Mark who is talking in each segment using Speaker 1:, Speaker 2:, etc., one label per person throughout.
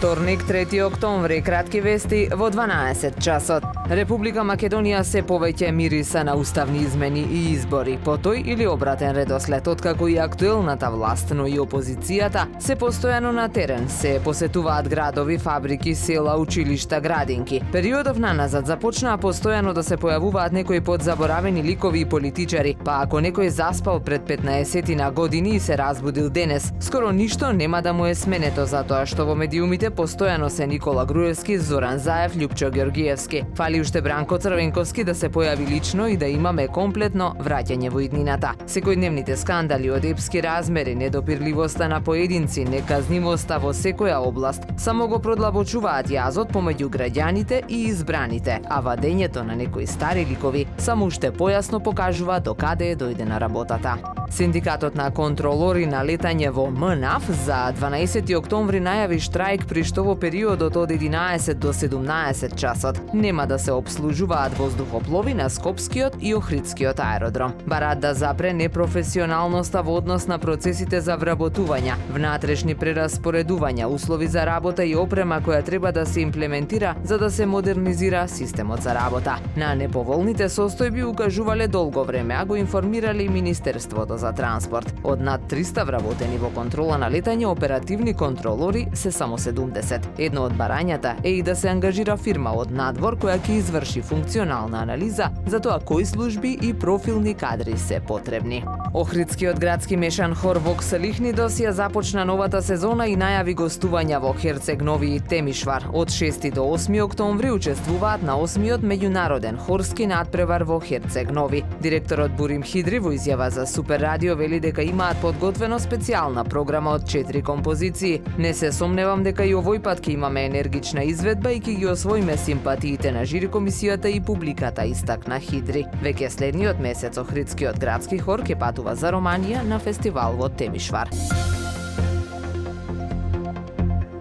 Speaker 1: Вторник, 3 октомври, кратки вести во 12 часот. Република Македонија се повеќе мириса на уставни измени и избори, по тој или обратен редослед, откако и актуелната власт, но и опозицијата се постојано на терен, се посетуваат градови, фабрики, села, училишта, градинки. Периодов наназад започнаа постојано да се појавуваат некои подзаборавени ликови и политичари, па ако некој заспал пред 15 години и се разбудил денес, скоро ништо нема да му е сменето, затоа што во медиумите постојано се Никола Груевски, Зоран Заев, Љупчо Георгиевски. Фали уште Бранко Црвенковски да се појави лично и да имаме комплетно враќање во иднината. Секојдневните скандали од епски размери, недопирливоста на поединци, неказнивоста во секоја област само го продлабочуваат јазот помеѓу граѓаните и избраните, а вадењето на некои стари ликови само уште појасно покажува до каде е дојдена работата. Синдикатот на контролори на летање во МНАФ за 12 октомври најави штрајк при што во периодот од 11 до 17 часот нема да се обслужуваат воздухоплови на Скопскиот и Охридскиот аеродром. Барат да запре непрофесионалноста во однос на процесите за вработување, внатрешни прераспоредувања, услови за работа и опрема која треба да се имплементира за да се модернизира системот за работа. На неповолните состојби укажувале долго време, а го информирале и Министерството за транспорт. Од над 300 вработени во контрола на летање, оперативни контролори се само 70. Едно од барањата е и да се ангажира фирма од надвор која ќе изврши функционална анализа за тоа кои служби и профилни кадри се потребни. Охридскиот градски мешан хор Вокс Лихнидос ја започна новата сезона и најави гостувања во Херцег Нови и Темишвар. Од 6 до 8 октомври учествуваат на 8-миот меѓународен хорски надпревар во Херцег Нови. Директорот Бурим Хидри во изјава за Супер Радио вели дека имаат подготвено специјална програма од 4 композиции. Не се сомневам дека и овој пат ќе имаме енергична изведба и ќе ги освоиме симпатиите на жири комисијата и публиката, истакна Хидри. Веќе следниот месец Охридскиот градски хор ќе патува за Романија на фестивал во Темишвар.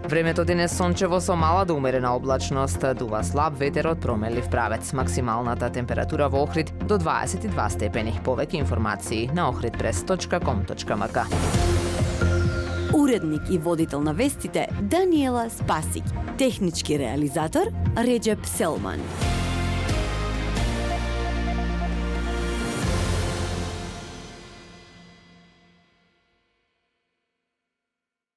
Speaker 1: Времето денес сончево со мала до умерена облачност, дува слаб ветер од промелив правец. Максималната температура во Охрид до 22 степени. Повеќе информации на ohridpress.com.mk.
Speaker 2: Уредник и водител на вестите Даниела Спасик. Технички реализатор Реджеп Селман.